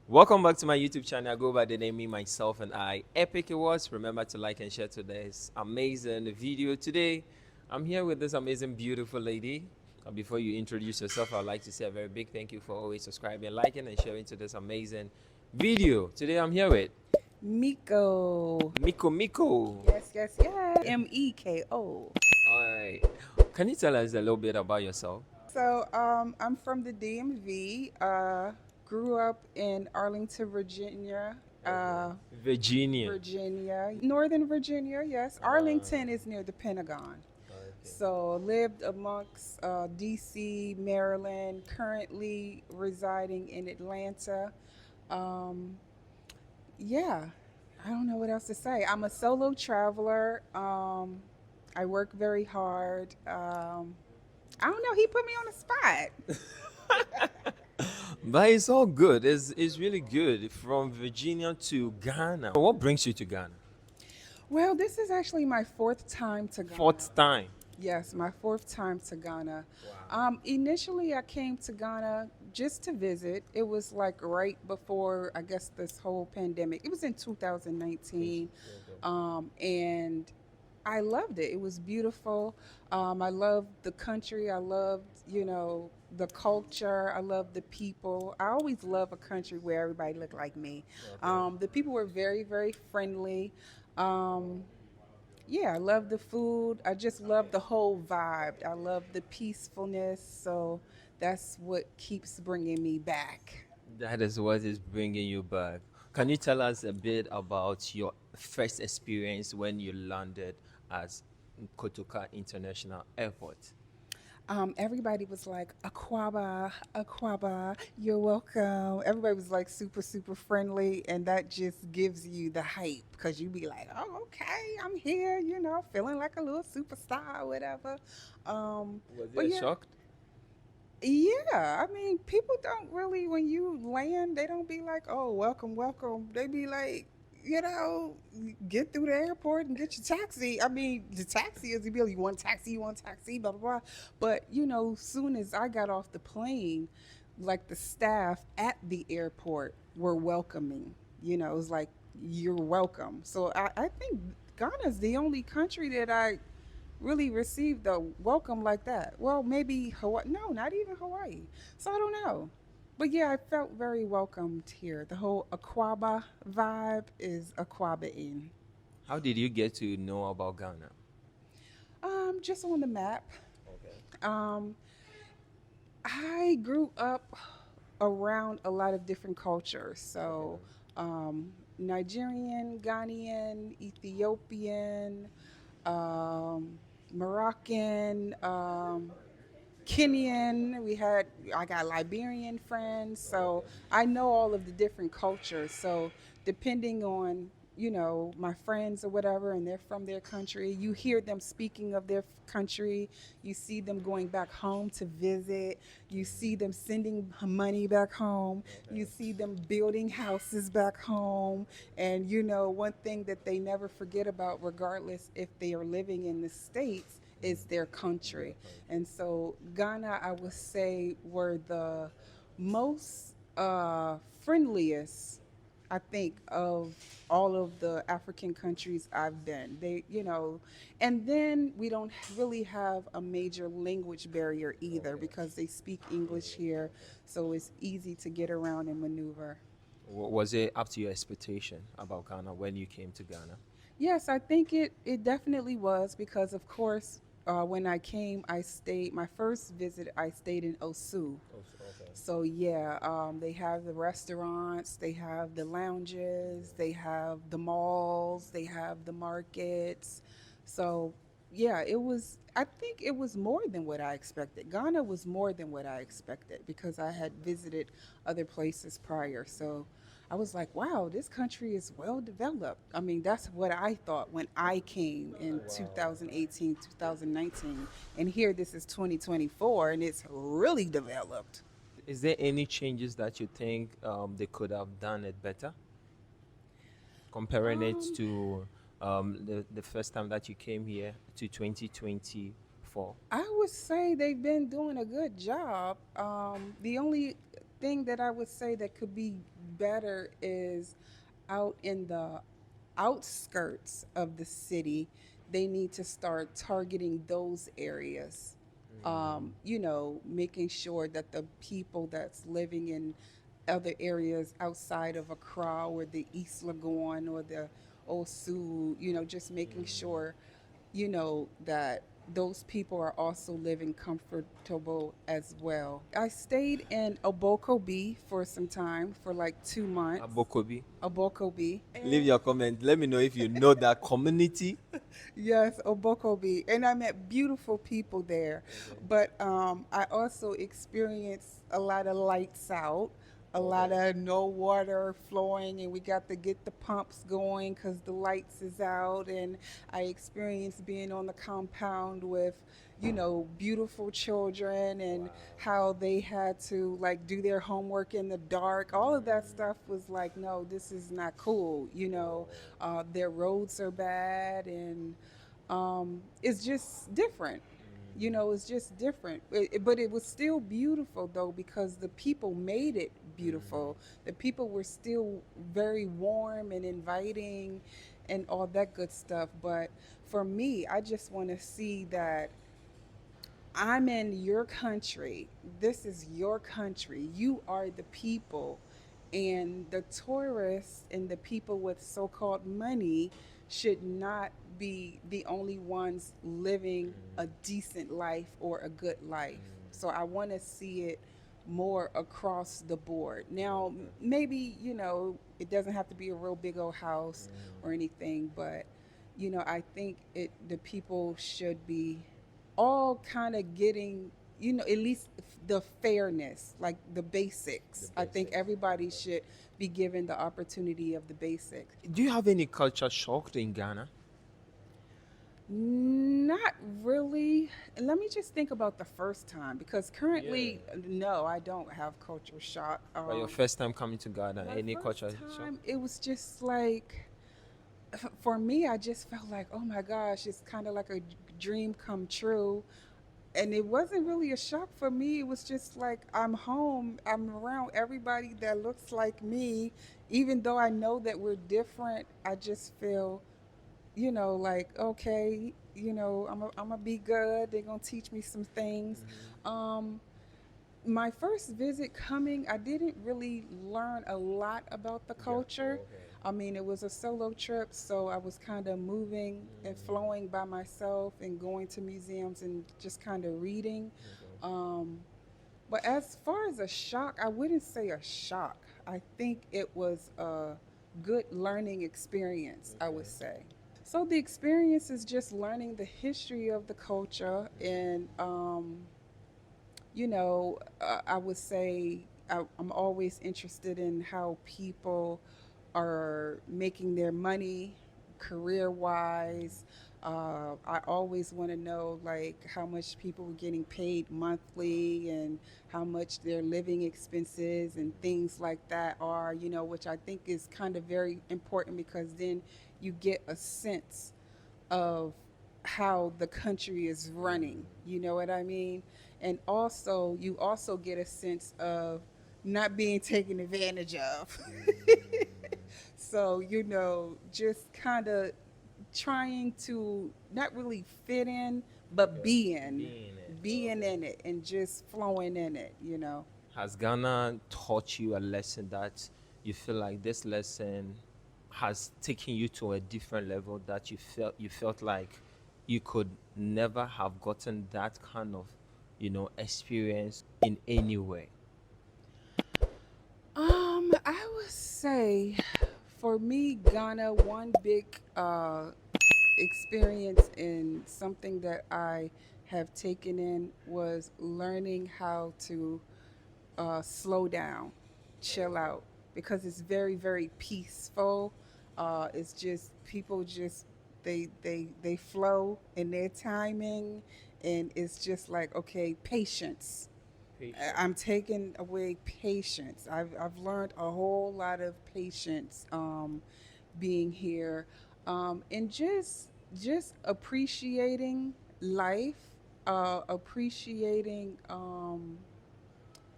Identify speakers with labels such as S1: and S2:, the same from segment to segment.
S1: Welcome back to my YouTube channel. I go by the name Me, Myself, and I. Epic Awards. Remember to like and share today's amazing video. Today, I'm here with this amazing, beautiful lady. Before you introduce yourself, I'd like to say a very big thank you for always subscribing, liking, and sharing to this amazing video. Today, I'm here with
S2: Miko.
S1: Miko Miko.
S2: Yes. Meko.
S1: All right. Can you tell us a little bit about yourself?
S2: I'm from the DMV. Grew up in Arlington, Virginia.
S1: Virginia.
S2: Northern Virginia. Yes, Arlington is near the Pentagon.
S1: Okay.
S2: So lived amongst DC, Maryland. Currently residing in Atlanta. Um, yeah, I don't know what else to say. I'm a solo traveler. I work very hard. I don't know. He put me on the spot.
S1: But it's all good. It's really good. From Virginia to Ghana. What brings you to Ghana?
S2: Well, this is actually my fourth time to Ghana.
S1: Fourth time.
S2: Yes, my fourth time to Ghana.
S1: Wow.
S2: Initially, I came to Ghana just to visit. It was like right before, I guess, this whole pandemic. It was in 2019. And I loved it. It was beautiful. I loved the country. I loved, the culture. I loved the people. I always love a country where everybody looked like me. The people were very, very friendly. Um, yeah, I love the food. I just love the whole vibe. I love the peacefulness. So that's what keeps bringing me back.
S1: That is what is bringing you back. Can you tell us a bit about your first experience when you landed at Kotoka International Airport?
S2: Everybody was like, Aquaba, Aquaba, you're welcome. Everybody was like super, super friendly. And that just gives you the hype because you be like, oh, okay, I'm here, feeling like a little superstar or whatever.
S1: Was
S2: But
S1: it a
S2: yeah,
S1: shock?
S2: yeah, I mean, people don't really, when you land, they don't be like, oh, welcome, welcome. They be like, you know, get through the airport and get your taxi. I mean, the taxi is, you want taxi, blah, blah, blah. But, soon as I got off the plane, like the staff at the airport were welcoming. It was like, you're welcome. So I think Ghana's the only country that I really received a welcome like that. Well, maybe Hawaii. No, not even Hawaii. So I don't know. But yeah, I felt very welcomed here. The whole Aquaba vibe is Aquaba in.
S1: How did you get to know about Ghana?
S2: Just on the map.
S1: Okay.
S2: Um, I grew up around a lot of different cultures. So, Nigerian, Ghanaian, Ethiopian, um, Moroccan, Kenyan. I got Liberian friends, so I know all of the different cultures. So depending on my friends or whatever, and they're from their country, you hear them speaking of their country. You see them going back home to visit. You see them sending money back home. You see them building houses back home. And one thing that they never forget about, regardless if they are living in the States, is their country. And so Ghana, I would say, were the most friendliest, I think, of all of the African countries I've been. And then we don't really have a major language barrier either because they speak English here, so it's easy to get around and maneuver.
S1: Was it up to your expectation about Ghana when you came to Ghana?
S2: Yes, I think it definitely was because, of course, when I came, my first visit, I stayed in Osu.
S1: Okay.
S2: So, yeah, they have the restaurants, they have the lounges, they have the malls, they have the markets. So, yeah, I think it was more than what I expected. Ghana was more than what I expected because I had visited other places prior. So, I was like, wow, this country is well developed. I mean, that's what I thought when I came in 2018, 2019. And here this is 2024 and it's really developed.
S1: Is there any changes that you think they could have done it better, comparing it
S2: Um,
S1: to the first time that you came here to 2024?
S2: I would say they've been doing a good job. The only thing that I would say that could be better is out in the outskirts of the city, they need to start targeting those areas. Making sure that the people that's living in other areas outside of Accra or the East Lagoon or the Osu, just making sure, that those people are also living comfortable as well. I stayed in Obokobi for some time, for like 2 months.
S1: Abokobi.
S2: Obokobi.
S1: Leave your comment. Let me know if you know that community.
S2: Yes, Obokobi. And I met beautiful people there.
S1: Okay.
S2: But I also experienced a lot of lights out, a lot
S1: Okay.
S2: of no water flowing, and we got to get the pumps going because the lights is out. And I experienced being on the compound with, beautiful children and
S1: Wow.
S2: how they had to like do their homework in the dark. All of that stuff was like, no, this is not cool. Their roads are bad, and it's just different. It's just different. But it was still beautiful though because the people made it beautiful. The people were still very warm and inviting and all that good stuff. But for me, I just want to see that I'm in your country. This is your country. You are the people. And the tourists and the people with so called money should not be the only ones living a decent life or a good life. So I want to see it more across the board. Now, maybe, it doesn't have to be a real big old house or anything, but I think the people should be all kind of getting, at least the fairness, like the
S1: The
S2: basics. I think
S1: basics.
S2: everybody should be given the opportunity of the basics.
S1: Do you have any culture shock in Ghana?
S2: Not really. Let me just think about the first time because
S1: Yeah.
S2: currently, no, I don't have culture shock.
S1: But your first time coming to Ghana,
S2: My
S1: any
S2: first
S1: culture shock?
S2: time, it was just like, for me, I just felt like, oh my gosh, it's kind of like a dream come true. And it wasn't really a shock for me. It was just like I'm home. I'm around everybody that looks like me. Even though I know that we're different, I just feel, like okay, I'm gonna be good. They're gonna teach me some things. Um, my first visit coming, I didn't really learn a lot about the
S1: Yeah.
S2: culture.
S1: Okay.
S2: I mean, it was a solo trip, so I was kind of moving and flowing by myself and going to museums and just kind of reading. Um, but as far as a shock, I wouldn't say a shock. I think it was a good learning experience, I would
S1: Okay.
S2: say. So the experience is just learning the history of the culture and I would say I'm always interested in how people are making their money career wise. I always want to know like how much people are getting paid monthly and how much their living expenses and things like that are, which I think is kind of very important because then you get a sense of how the country is running. You know what I mean? And also, you also get a sense of not being taken advantage of. So, just kind of trying to not really fit in, but
S1: Yeah. Being it.
S2: being
S1: Okay.
S2: in it and just flowing in it.
S1: Has Ghana taught you a lesson that you feel like this lesson has taken you to a different level that you felt like you could never have gotten that kind of, experience in any way?
S2: I would say for me, Ghana, one big experience and something that I have taken in was learning how to slow down, chill out, because it's very, very peaceful. It's just people just they flow in their timing, and it's just like okay, patience.
S1: Patient.
S2: I'm taking away patience. I've learned a whole lot of patience being here, and just appreciating life, appreciating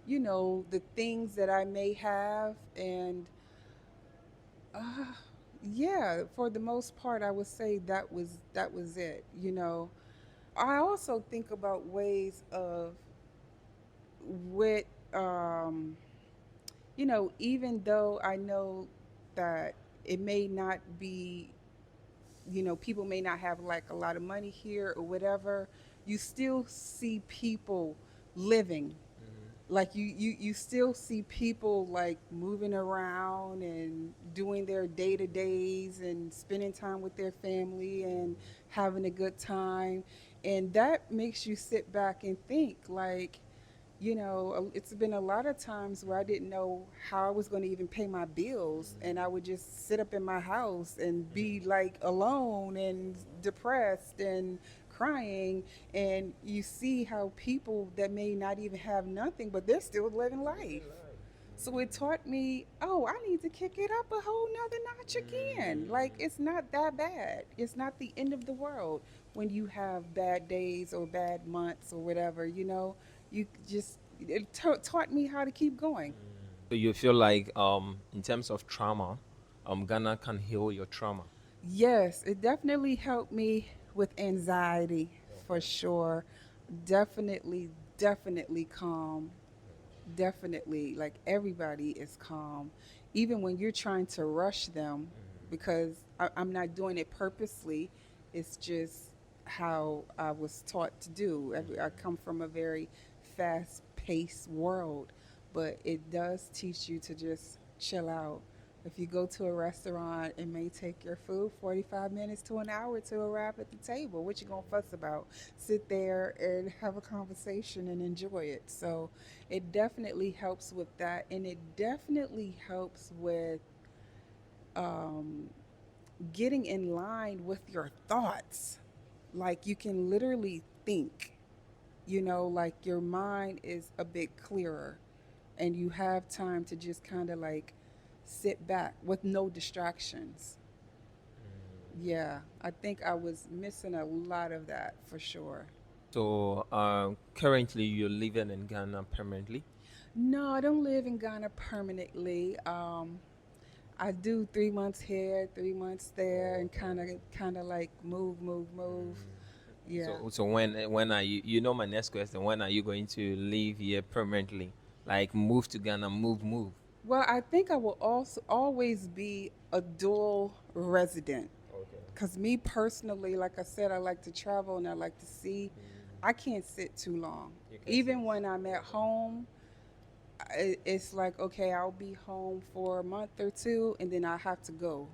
S2: the things that I may have. And uh, yeah, for the most part, I would say that was it. I also think about ways of what um, even though I know that it may not be, people may not have like a lot of money here or whatever, you still see people living. Like you still see people like moving around and doing their day-to-days and spending time with their family and having a good time. And that makes you sit back and think like, it's been a lot of times where I didn't know how I was going to even pay my bills, and I would just sit up in my house and be like alone and depressed and crying. And you see how people that may not even have nothing, but they're still living life. So it taught me, oh, I need to kick it up a whole nother notch again. Like, it's not that bad. It's not the end of the world when you have bad days or bad months or whatever, You just, taught me how to keep going.
S1: So you feel like in terms of trauma, Ghana can heal your trauma.
S2: Yes, it definitely helped me with anxiety for sure. Definitely, definitely calm. Definitely, like everybody is calm, even when you're trying to rush them, because I'm not doing it purposely. It's just how I was taught to do. I come from a very fast paced world, but it does teach you to just chill out. If you go to a restaurant, it may take your food 45 minutes to an hour to arrive at the table. What you gonna fuss about? Sit there and have a conversation and enjoy it. So it definitely helps with that, and it definitely helps with um, getting in line with your thoughts. Like you can literally think, like your mind is a bit clearer, and you have time to just kind of like sit back with no distractions. Yeah, I think I was missing a lot of that for sure.
S1: So currently you're living in Ghana permanently.
S2: No, I don't live in Ghana permanently. I do 3 months here, 3 months there, and kind of like move, move, move. Yeah.
S1: So when are you? You know my next question. When are you going to live here permanently? Like move to Ghana, move.
S2: Well, I think I will also always be a dual resident. Because me personally, like I said, I like to travel and I like to see. I can't sit too long. Even when I'm at home, it's like, okay, I'll be home for a month or two and then I have to go.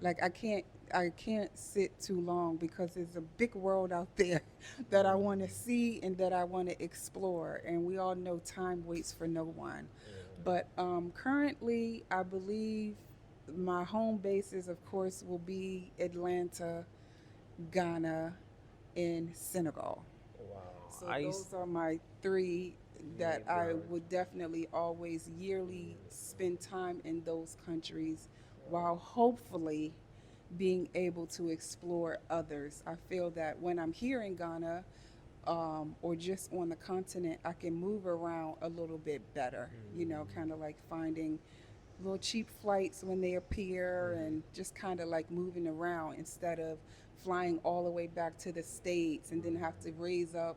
S2: Like I can't sit too long because there's a big world out there that I want to see and that I want to explore, and we all know time waits for no one. But currently, I believe my home bases, of course, will be Atlanta, Ghana, and Senegal.
S1: Wow.
S2: So those are my three that I would definitely always yearly spend time in those countries, while hopefully being able to explore others. I feel that when I'm here in Ghana, or just on the continent, I can move around a little bit better, kind of like finding little cheap flights when they appear and just kind of like moving around instead of flying all the way back to the States and then have to raise up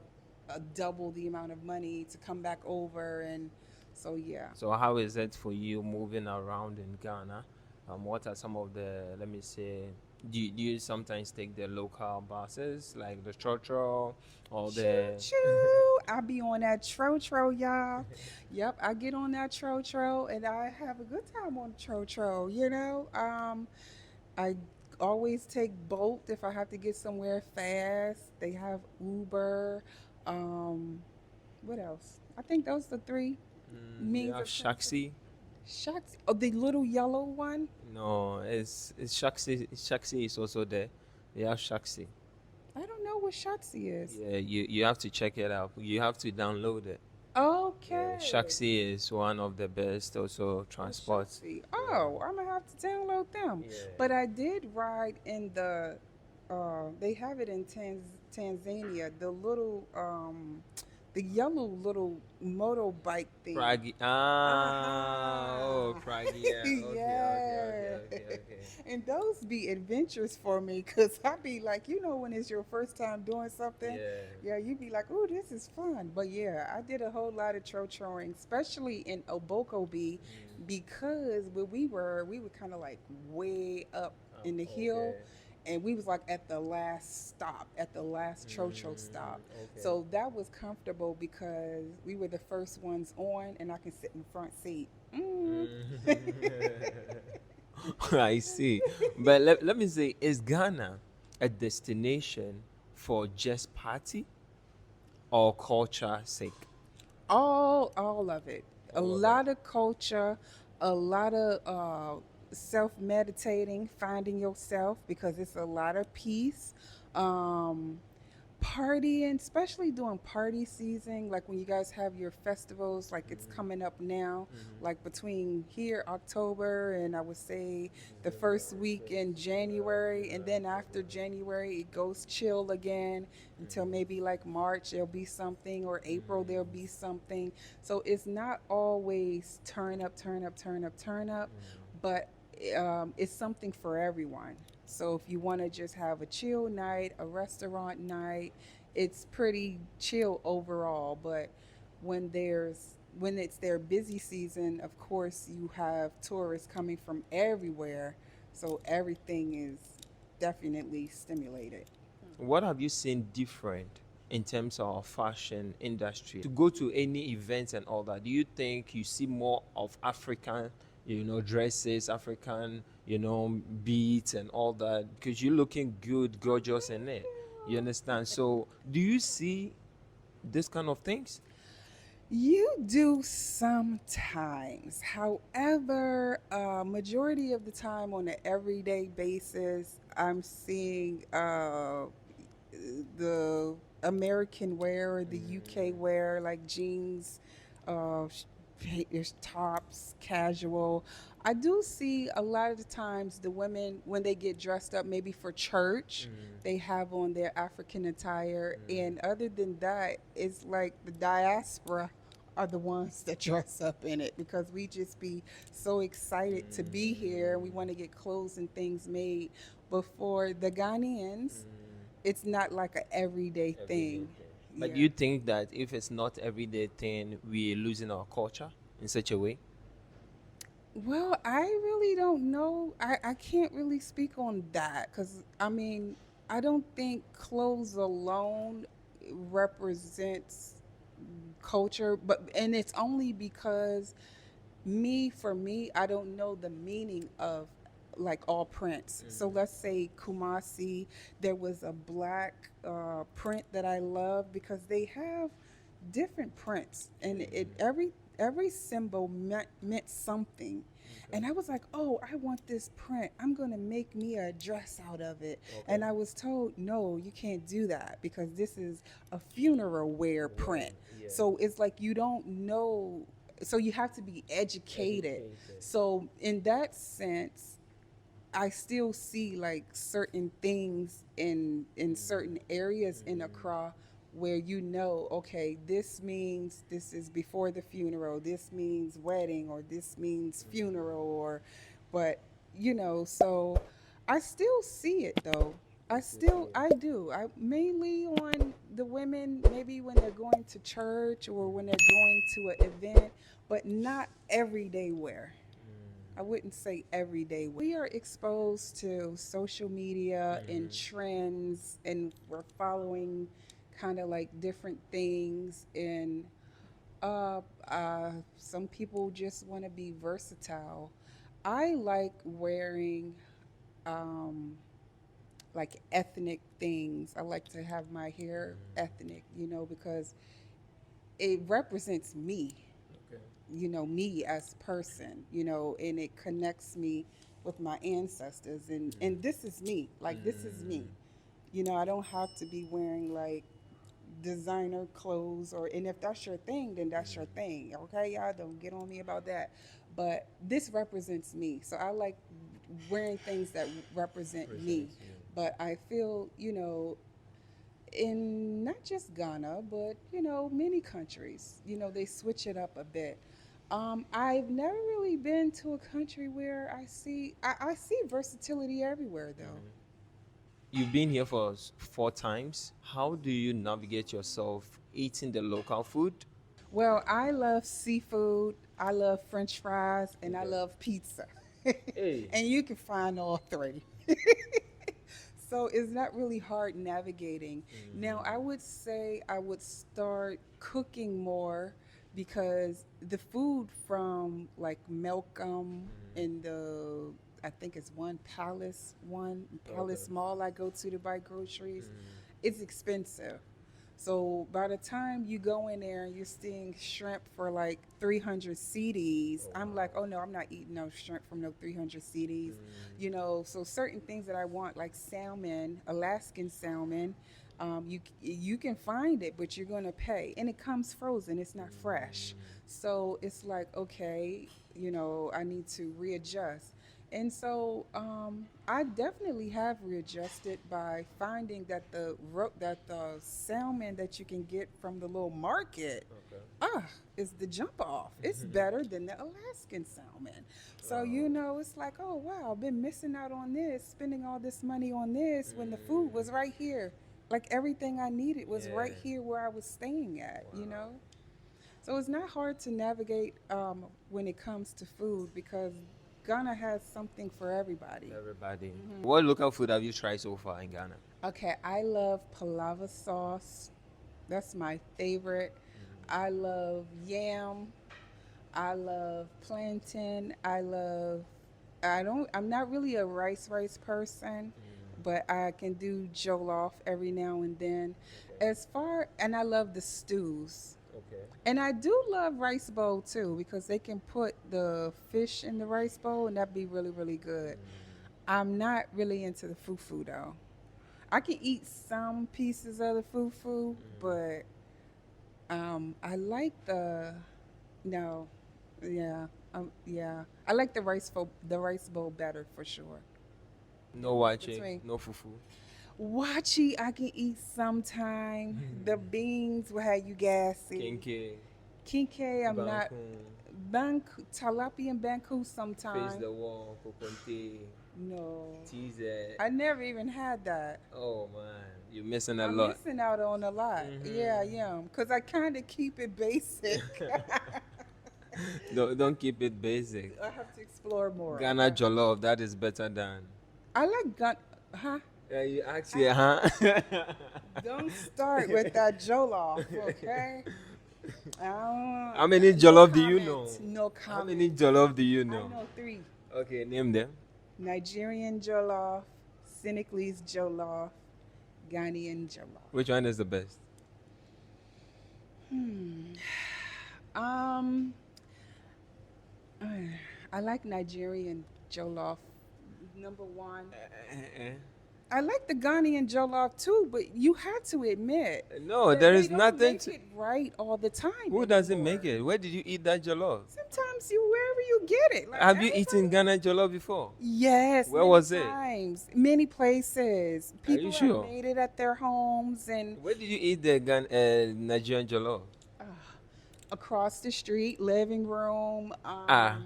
S2: double the amount of money to come back over. And so, yeah.
S1: So how is it for you moving around in Ghana? What are some of the, let me say, do you sometimes take the local buses like the Chotro or
S2: Choo
S1: the
S2: choo. I be on that tro, y'all. Yep, I get on that tro, and I have a good time on the tro. I always take Bolt if I have to get somewhere fast. They have Uber. Um, what else? I think those are the three
S1: they
S2: means
S1: have
S2: of transport.
S1: Shaxi?
S2: Shucks. Oh, the little yellow one.
S1: No, it's Shaxi. Shaxi is also there. They have Shaxi.
S2: I don't know what Shucksy is.
S1: Yeah, you have to check it out. You have to download it. Yeah,
S2: Okay.
S1: Shaxi is one of the best also
S2: Oh,
S1: transports.
S2: Shucksy.
S1: Yeah.
S2: Oh, I'm gonna have to download them. But I did ride in they have it in Tanzania, the the yellow little motorbike thing.
S1: Prague. Ah, oh,
S2: Aha.
S1: Prague. Yeah. Okay, okay, okay,
S2: Yeah.
S1: okay, okay.
S2: And those be adventures for me because I be like, when it's your first time doing something,
S1: Yeah.
S2: yeah, you be like, oh, this is fun. But yeah, I did a whole lot of trochoing, especially in Obokobi,
S1: Mm.
S2: because where we were kind of like way up in the hill,
S1: Okay.
S2: and we was like at the last stop, at the last trocho stop.
S1: Okay.
S2: So that was comfortable because we were the first ones on, and I can sit in the front seat. Mm.
S1: I see. But let me say, is Ghana a destination for just party or culture sake?
S2: All of it. A
S1: All of it.
S2: lot of culture, a lot of self meditating, finding yourself because it's a lot of peace. Um, Partying, especially during party season, like when you guys have your festivals, like it's coming up now, like between here October and I would say the first week in January, and then after January it goes chill again until maybe like March there'll be something, or April there'll be something. So it's not always turn up, turn up, turn up, turn up, but it's something for everyone. So if you want to just have a chill night, a restaurant night, it's pretty chill overall. But when it's their busy season, of course you have tourists coming from everywhere. So everything is definitely stimulated.
S1: What have you seen different in terms of fashion industry? To go to any events and all that, do you think you see more of African, dresses, African, beats and all that? Because you're looking good, gorgeous in it. You understand? So, do you see this kind of things?
S2: You do sometimes. However, majority of the time on an everyday basis, I'm seeing the American wear or the UK wear, like jeans, uh, tops, casual. I do see a lot of the times the women, when they get dressed up, maybe for church, they have on their African attire. And other than that, it's like the diaspora are the ones that dress up in it because we just be so excited to be here. We want to get clothes and things made. But for the Ghanaians, it's not like a everyday
S1: Everyday
S2: thing.
S1: thing. But do
S2: Yeah.
S1: you think that if it's not everyday thing, we're losing our culture in such a way?
S2: Well, I really don't know. I can't really speak on that because, I mean, I don't think clothes alone represents culture, but and it's only because for me, I don't know the meaning of like all prints. So let's say Kumasi, there was a black print that I love because they have different prints, and it every symbol meant something. And I was like, oh, I want this print. I'm going to make me a dress out of it.
S1: Okay.
S2: And I was told, no, you can't do that because this is a funeral wear print.
S1: Yeah.
S2: So it's like you don't know. So you have to be educated.
S1: Educated.
S2: So in that sense, I still see like certain things in certain areas in Accra where okay, this means this is before the funeral, this means wedding, or this means funeral, or, but so I still see it though. I do. I mainly on the women, maybe when they're going to church or when they're going to an event, but not everyday wear. I wouldn't say everyday. We are exposed to social media and trends, and we're following kind of like different things. And some people just want to be versatile. I like wearing um, like ethnic things. I like to have my hair ethnic, because it represents me,
S1: Okay.
S2: me as person, and it connects me with my ancestors, and this is me. Like this is me. I don't have to be wearing like designer clothes, or, and if that's your thing, then that's your thing. Okay, y'all don't get on me about that. But this represents me. So I like wearing things that represent me.
S1: Presents you.
S2: But I feel, in not just Ghana, but many countries. They switch it up a bit. I've never really been to a country where I see versatility everywhere though.
S1: Mhm. You've been here for 4 times. How do you navigate yourself eating the local food?
S2: Well, I love seafood, I love French fries, and I
S1: Okay.
S2: love pizza.
S1: Hey.
S2: And you can find all three. So it's not really hard navigating. Now, I would say I would start cooking more because the food from like Malcolm in the I think it's one
S1: Okay.
S2: Palace Mall I go to buy groceries. It's expensive. So by the time you go in there and you're seeing shrimp for like 300 CDs,
S1: Oh
S2: I'm
S1: wow.
S2: like, oh no, I'm not eating no shrimp from no 300 CDs. So certain things that I want, like salmon, Alaskan salmon, you can find it, but you're gonna pay, and it comes frozen. It's not fresh, so it's like okay, I need to readjust. And so I definitely have readjusted by finding that the salmon that you can get from the little market
S1: Okay.
S2: is the jump off. It's better than the Alaskan salmon. So
S1: Oh.
S2: it's like, oh wow, I've been missing out on this, spending all this money on this when the food was right here. Like everything I needed was
S1: Yeah.
S2: right here where I was staying at.
S1: Wow.
S2: So it's not hard to navigate when it comes to food because Ghana has something for everybody.
S1: Everybody. What local food have you tried so far in Ghana?
S2: Okay, I love palava sauce. That's my favorite. I love yam. I love plantain. I'm not really a rice person, but I can do jollof every now and then. And I love the stews.
S1: Okay.
S2: And I do love rice bowl too because they can put the fish in the rice bowl and that'd be really, really good. I'm not really into the fufu though. I can eat some pieces of the fufu, but I like the no, yeah, yeah. I like the rice bowl better for sure.
S1: No wache,
S2: Between
S1: no fufu.
S2: wachi, I can eat sometime. The beans will have you gassy.
S1: Kenke,
S2: Kinke, I'm not.
S1: Bankun,
S2: Tilapia and banku
S1: Face
S2: sometime.
S1: the Wall, Kokonte,
S2: No,
S1: TZ.
S2: I never even had that.
S1: Oh man, you're missing a
S2: I'm
S1: lot.
S2: missing out on a lot. Yeah, I am. Because I kind of keep it basic.
S1: Don't keep it basic.
S2: I have to explore more.
S1: Ghana jollof, that is better than.
S2: I like gun. Huh?
S1: You actually, huh?
S2: Don't start with that jollof, okay?
S1: How many
S2: No
S1: jollof do you know?
S2: comment. No
S1: How many
S2: comment.
S1: jollof do you
S2: I
S1: know?
S2: know three:
S1: Okay, name them.
S2: Nigerian jollof, Senegalese jollof, Ghanaian jollof.
S1: Which one is the best?
S2: Um, I like Nigerian jollof. Number one. I like the Ghanaian jollof too, but you have to admit
S1: No,
S2: that
S1: there
S2: they
S1: is
S2: don't
S1: nothing
S2: make
S1: to.
S2: it right all the time
S1: Who doesn't make
S2: anymore.
S1: it? Where did you eat that jollof?
S2: Sometimes wherever you get it, like
S1: Have you eaten
S2: everybody.
S1: Ghana jollof before?
S2: Yes,
S1: Where
S2: many
S1: was it?
S2: times, many places.
S1: Are you
S2: People have
S1: sure?
S2: made it at their homes and
S1: Where did you eat the Nigerian jollof?
S2: uh, across the street, living room.
S1: Ah,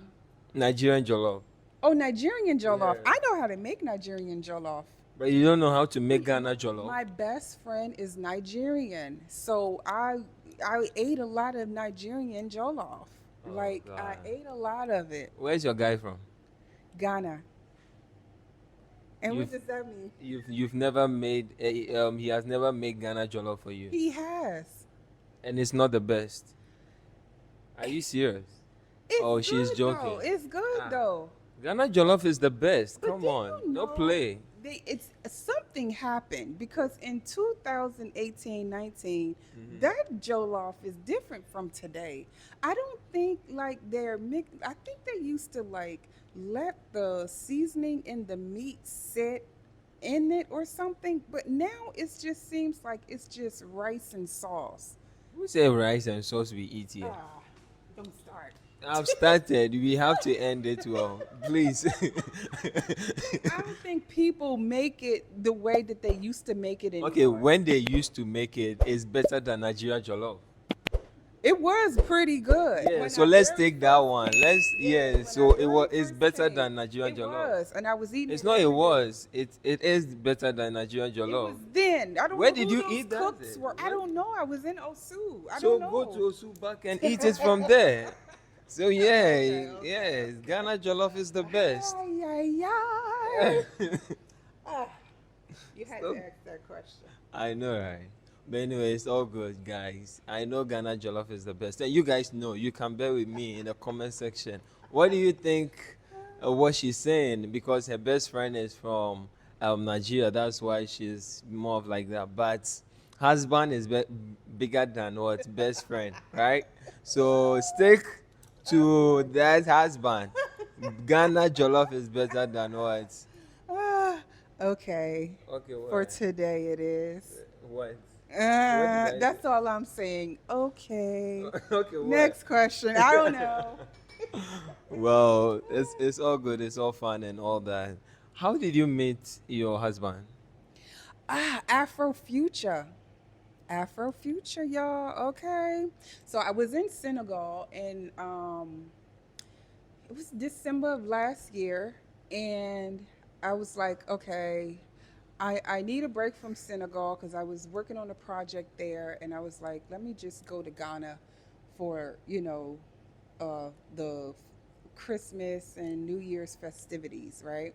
S1: Nigerian jollof.
S2: Oh, Nigerian jollof.
S1: Yeah.
S2: I know how to make Nigerian jollof.
S1: But you don't know how to make Ghana jollof?
S2: My best friend is Nigerian, so I ate a lot of Nigerian jollof.
S1: Oh,
S2: Like I
S1: God.
S2: ate a lot of it.
S1: Where's your guy from?
S2: Ghana. And what
S1: You've
S2: does that mean?
S1: you've never made he has never made Ghana jollof for you,
S2: He has.
S1: and it's not the best. Are you serious?
S2: It's
S1: Oh, she's
S2: good
S1: joking.
S2: though. It's good
S1: Ah.
S2: though.
S1: Ghana jollof is the best.
S2: But
S1: Come
S2: do
S1: on,
S2: you
S1: no
S2: know
S1: play.
S2: it's something happened because in 2018-19,
S1: Mm-hmm.
S2: that jollof is different from today. I don't think like they're mixed. I think they used to like let the seasoning in the meat sit in it or something, but now it just seems like it's just rice and sauce.
S1: Who say rice and sauce we eat here?
S2: Ah, don't start.
S1: I've started. We have to end it well, please.
S2: I don't think people make it the way that they used to make it
S1: Okay,
S2: anymore.
S1: when they used to make it, it's better than Nigeria jollof.
S2: It was pretty good
S1: Yeah,
S2: when
S1: so
S2: I
S1: let's
S2: very
S1: take that
S2: first
S1: one.
S2: came.
S1: Let's
S2: Yeah,
S1: yeah.
S2: when I
S1: So
S2: very
S1: it's
S2: first
S1: better
S2: came,
S1: than Nigerian
S2: it
S1: jollof.
S2: was, and I was eating
S1: It's
S2: it
S1: not. It
S2: every day.
S1: was. It is better than Nigerian
S2: It was
S1: jollof.
S2: then. I don't
S1: Where
S2: know
S1: did
S2: who
S1: you
S2: those
S1: eat that?
S2: cooks were. I
S1: What?
S2: don't know. I was in Osu. I
S1: So
S2: don't
S1: go to
S2: know.
S1: Osu back and eat it from there. So yeah,
S2: Okay, okay,
S1: yes,
S2: okay.
S1: Ghana jollof is the best.
S2: Ay, ay, ay. Ah, you had to
S1: Stop.
S2: ask that question.
S1: I know, right? But anyway, it's all good, guys. I know Ghana jollof is the best. And you guys know, you can bear with me in the comment section. What do you think what she's saying? Because her best friend is from Nigeria. That's why she's more of like that. But husband is bigger than what? Best friend, right? So stick to that husband. Ghana jollof is better than what?
S2: Ah, okay.
S1: Okay,
S2: For
S1: what?
S2: today it is.
S1: What? What did I say?
S2: That's all I'm saying. Okay.
S1: Okay, what?
S2: Next question. I don't know.
S1: Well, it's all good. It's all fun and all that. How did you meet your husband?
S2: Afro Future. Afro Future, y'all. Okay. So I was in Senegal and it was December of last year, and I was like, okay, I need a break from Senegal because I was working on a project there, and I was like, let me just go to Ghana for the Christmas and New Year's festivities, right?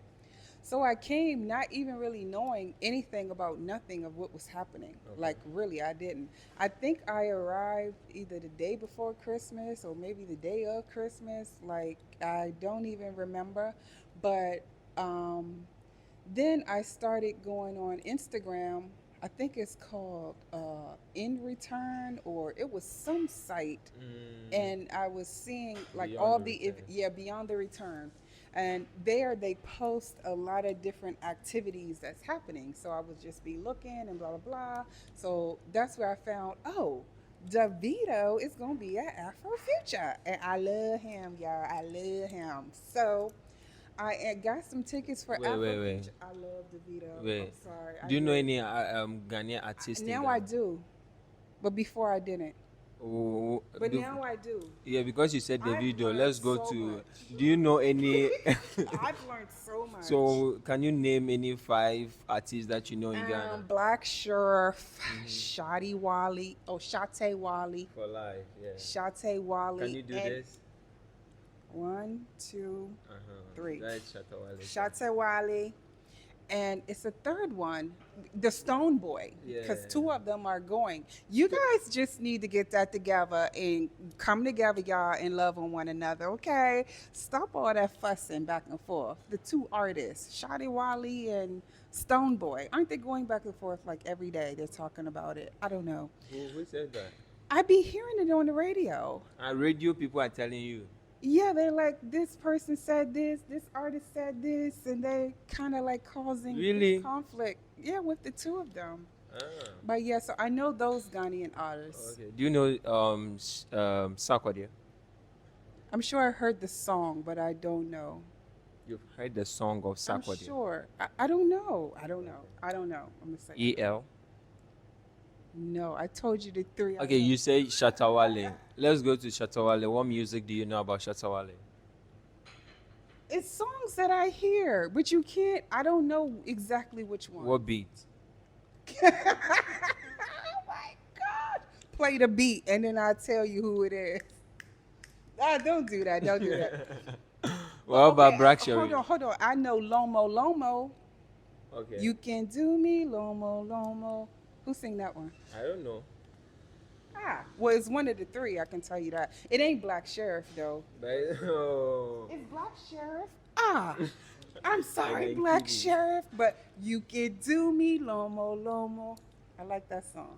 S2: So I came not even really knowing anything about nothing of what was happening.
S1: Okay.
S2: Like, really, I didn't. I think I arrived either the day before Christmas or maybe the day of Christmas. Like, I don't even remember. But then I started going on Instagram. I think it's called In Return, or it was some site,
S1: Mm,
S2: and I was seeing like
S1: beyond
S2: all
S1: the
S2: the
S1: return.
S2: yeah, Beyond the Return, and there they post a lot of different activities that's happening. So I would just be looking and blah blah blah. So that's where I found, oh, Davido is gonna be at Afro Future, and I love him, y'all. I love him. So I got some tickets for
S1: Wait,
S2: Afro
S1: wait, wait,
S2: Future. I love Davido. I'm
S1: wait.
S2: sorry, I
S1: Do you know
S2: do.
S1: any Ghanaian artist in
S2: Now I
S1: Ghana?
S2: do, but before I didn't.
S1: Oh,
S2: But now I do.
S1: yeah, because you said the
S2: I've
S1: video.
S2: learned
S1: Let's go
S2: so
S1: to.
S2: much.
S1: Do you know any?
S2: I've learned so much.
S1: So, can you name any five artists that you know in Ghana?
S2: Black Sheriff,
S1: Hmm.
S2: Shadi Wally, Shate Wally,
S1: For life, yeah.
S2: Shate
S1: Can
S2: Wally,
S1: you do
S2: and
S1: this?
S2: one, two, three.
S1: That's Shatawale.
S2: Shate Wally, and it's a third one, the Stone Boy, because
S1: Yeah.
S2: two of them are going. You guys just need to get that together and come together, y'all, and love on one another, okay? Stop all that fussing back and forth. The two artists, Shadi Wally and Stone Boy, aren't they going back and forth like every day? They're talking about it. I don't know.
S1: Who said that?
S2: I be hearing it on the radio.
S1: And radio people are telling you.
S2: Yeah, they're like, this person said this artist said this, and they kind of like causing
S1: Really?
S2: this conflict. Yeah, with the two of them.
S1: Ah.
S2: But yeah, so I know those Ghanaian artists.
S1: Okay. Do you know Sarkodie?
S2: I'm sure I heard the song, but I don't know.
S1: You've heard the song of
S2: I'm
S1: Sarkodie?
S2: sure. I don't know. I don't know. I don't know. I'm gonna say
S1: EL.
S2: no. I told you the three. I
S1: Okay,
S2: know.
S1: you say Shatawale. Let's go to Shatawale. What music do you know about Shatawale?
S2: It's songs that I hear, but you can't. I don't know exactly which one.
S1: What beat?
S2: Oh my God! Play the beat, and then I'll tell you who it is. Ah, don't do that. Don't do that.
S1: What about
S2: Okay,
S1: Black
S2: hold
S1: Sherry?
S2: on, hold on. I know Lomo Lomo.
S1: Okay.
S2: You can do me, Lomo Lomo. Who sing that one?
S1: I don't know.
S2: Well, it's one of the three. I can tell you that. It ain't Black Sheriff though.
S1: But, oh.
S2: It's Black Sheriff. I'm sorry,
S1: Thank
S2: Black
S1: you.
S2: Sheriff, but you can do me, Lomo Lomo. I like that song.